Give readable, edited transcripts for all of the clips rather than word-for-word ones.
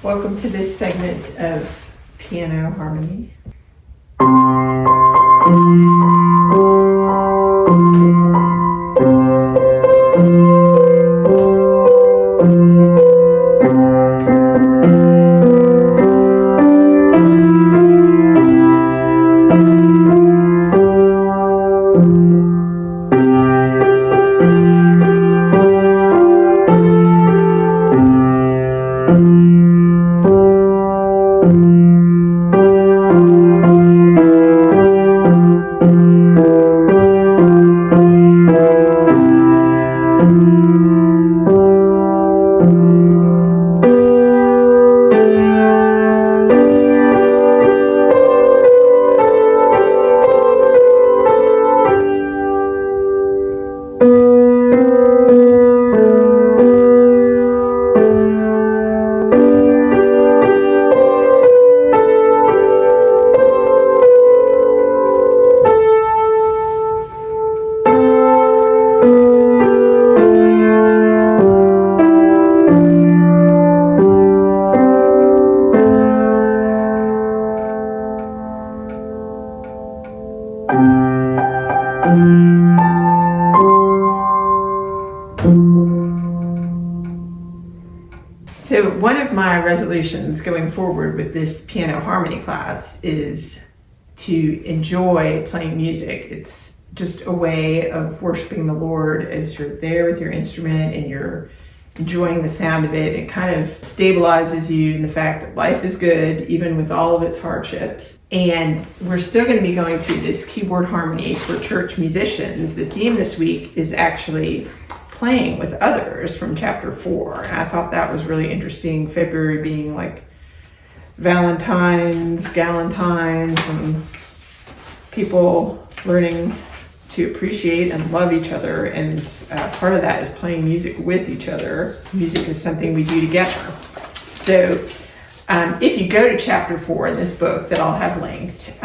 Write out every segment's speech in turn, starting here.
Welcome to this segment of Piano Harmony. So one of my resolutions going forward with this piano harmony class is to enjoy playing music. It's just a way of worshiping the Lord as you're there with your instrument and you're enjoying the sound of it. It kind of stabilizes you in the fact that life is good, even with all of its hardships. And we're still going to be going through this keyboard harmony for church musicians. The theme this week is actually playing with others from chapter 4. And I thought that was really interesting. February being like Valentine's, Galentines, and people learning to appreciate and love each other. And part of that is playing music with each other. Music is something we do together. So if you go to chapter 4 in this book that I'll have linked,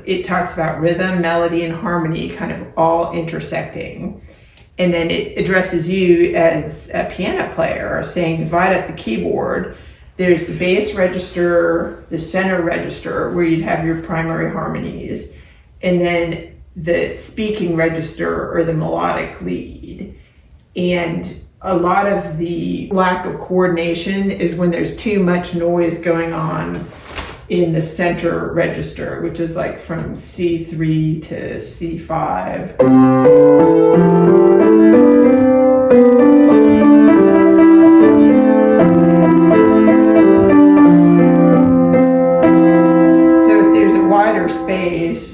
it talks about rhythm, melody, and harmony kind of all intersecting. And then it addresses you as a piano player, saying divide up the keyboard. There's the bass register, the center register, where you'd have your primary harmonies, and then the speaking register or the melodic lead. And a lot of the lack of coordination is when there's too much noise going on in the center register, which is like from C3 to C5. So if there's a wider space,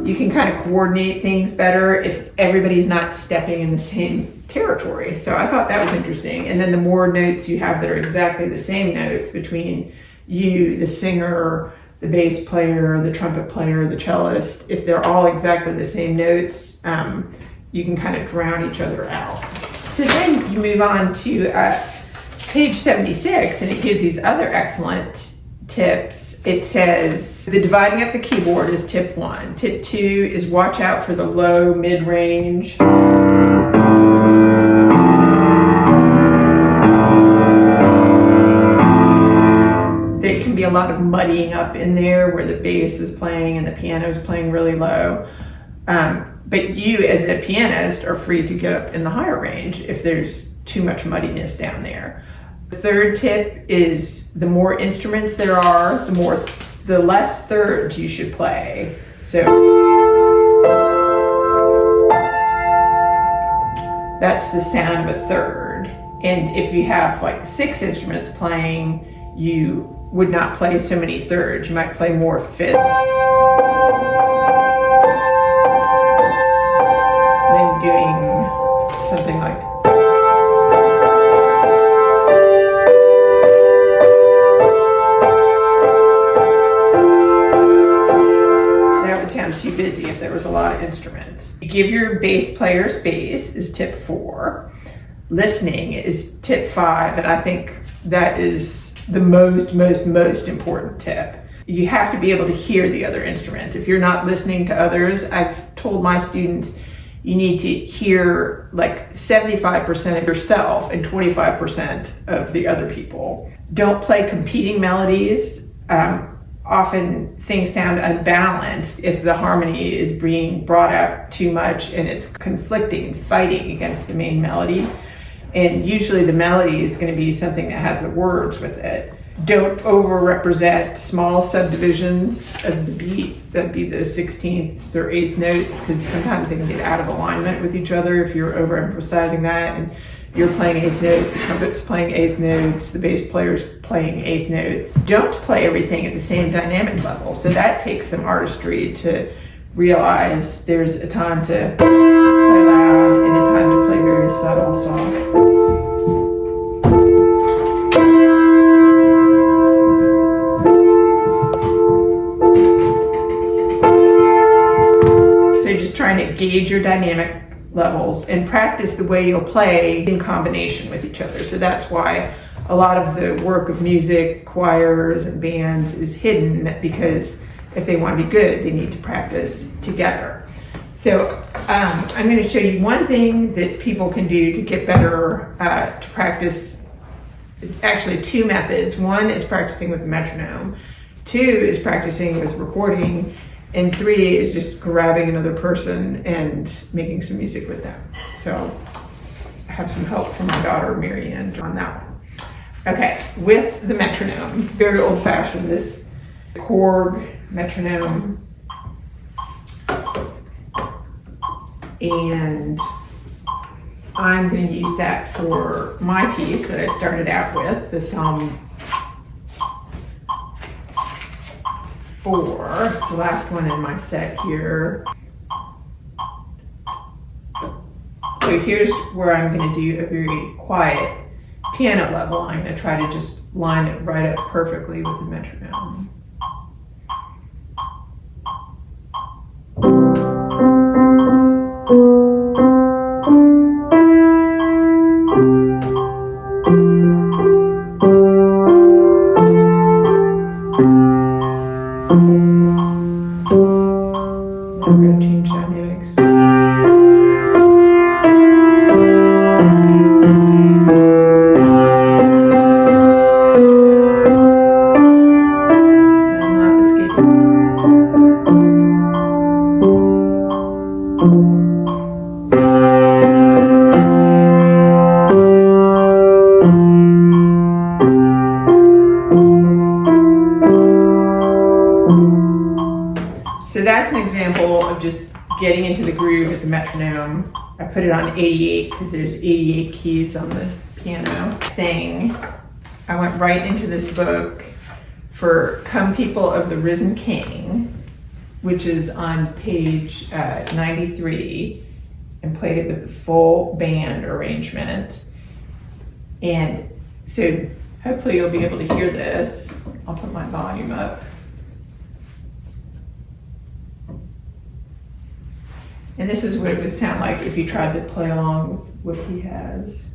you can kind of coordinate things better if everybody's not stepping in the same territory. So I thought that was interesting. And then the more notes you have that are exactly the same notes between you, the singer, the bass player, the trumpet player, the cellist, if they're all exactly the same notes, you can kind of drown each other out. So then you move on to page 76, and it gives these other excellent tips. It says the dividing up the keyboard is tip 1. Tip 2 is watch out for the low mid-range. There can be a lot of muddying up in there where the bass is playing and the piano is playing really low. But you as a pianist are free to get up in the higher range if there's too much muddiness down there. The third tip is the more instruments there are, the less thirds you should play. So that's the sound of a third. And if you have like 6 instruments playing, you would not play so many thirds. You might play more fifths. Then doing something like too busy if there was a lot of instruments. Give your bass player space is tip 4. Listening is tip 5, and I think that is the most important tip. You have to be able to hear the other instruments. If you're not listening to others, I've told my students, you need to hear like 75% of yourself and 25% of the other people. Don't play competing melodies. Often things sound unbalanced if the harmony is being brought up too much and it's conflicting, fighting against the main melody. And usually the melody is going to be something that has the words with it. Don't over-represent small subdivisions of the beat, that'd be the 16th or 8th notes, because sometimes they can get out of alignment with each other if you're overemphasizing that, and you're playing 8th notes, the trumpet's playing 8th notes, the bass player's playing 8th notes. Don't play everything at the same dynamic level, so that takes some artistry to realize there's a time to play loud and a time to play very subtle, soft. Trying to gauge your dynamic levels and practice the way you'll play in combination with each other. So that's why a lot of the work of music, choirs, and bands is hidden, because if they want to be good, they need to practice together. So I'm going to show you one thing that people can do to get better to practice. Actually, two methods. One is practicing with the metronome. Two is practicing with recording. And three is just grabbing another person and making some music with them. So I have some help from my daughter, Marianne, on that one. Okay, with the metronome, very old fashioned, this Korg metronome. And I'm going to use that for my piece that I started out with, the Psalm 4. It's the last one in my set here. So here's where I'm going to do a very quiet piano level. I'm going to try to just line it right up perfectly with the metronome. I'm going to change dynamics. I'm not escaping. So that's an example of just getting into the groove with the metronome. I put it on 88 because there's 88 keys on the piano. Staying, I went right into this book for Come People of the Risen King, which is on page 93, and played it with the full band arrangement. And so hopefully you'll be able to hear this. I'll put my volume up. And this is what it would sound like if you tried to play along with what he has.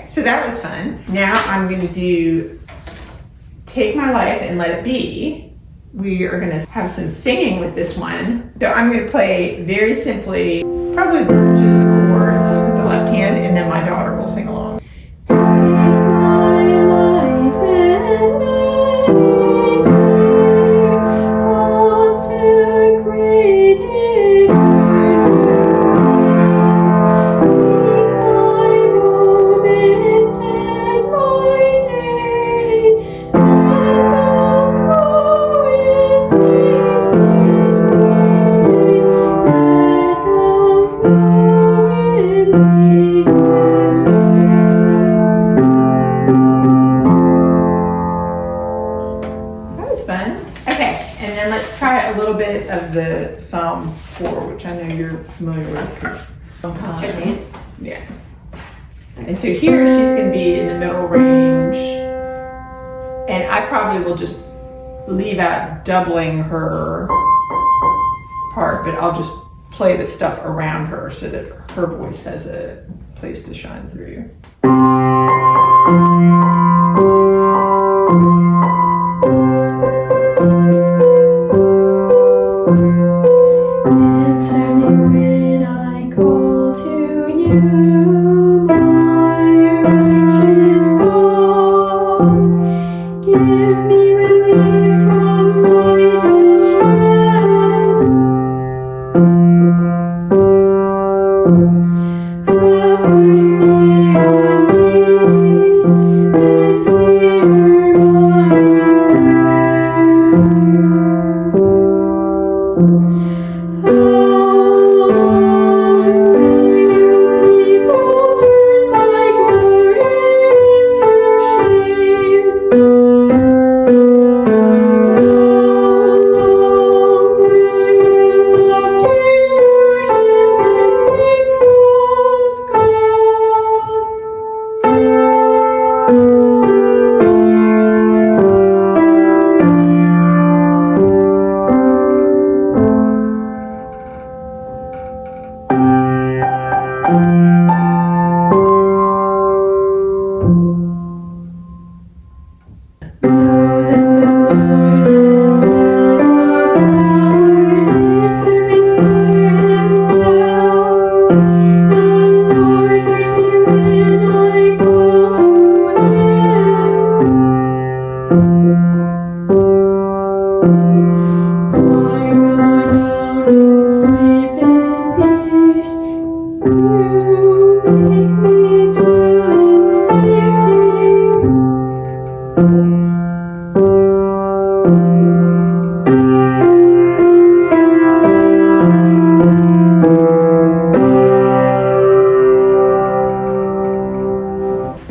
So that was fun. Now I'm going to do Take My Life and Let It Be. We are going to have some singing with this one. So I'm going to play very simply, probably just the chords with the left hand, and then my daughter will sing along. Take my life and let it be, consecrated. to Psalm 4, which I know you're familiar with. Just it. Yeah. And so here she's going to be in the middle range. And I probably will just leave out doubling her part, but I'll just play the stuff around her so that her voice has a place to shine through. Answer me when I call to you, my righteous God. Give me relief from my distress. Have mercy on me and hear my prayer. How long will you people turn my glory into shame? How long will you love delusions and seek false Know that the Lord has set apart His servant for Himself. The Lord hears me when I call to Him. I will lie down and sleep in peace. You make me dwell in safety.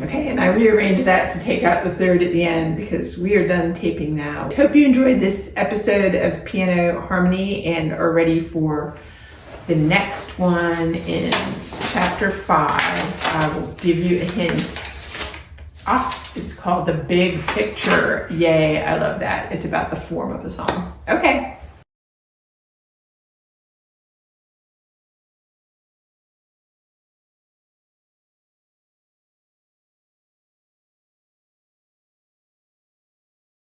Okay, and I rearranged that to take out the third at the end because we are done taping now. Hope you enjoyed this episode of Piano Harmony and are ready for the next one in chapter 5. I will give you a hint. It's called The Big Picture. Yay, I love that. It's about the form of a song. Okay,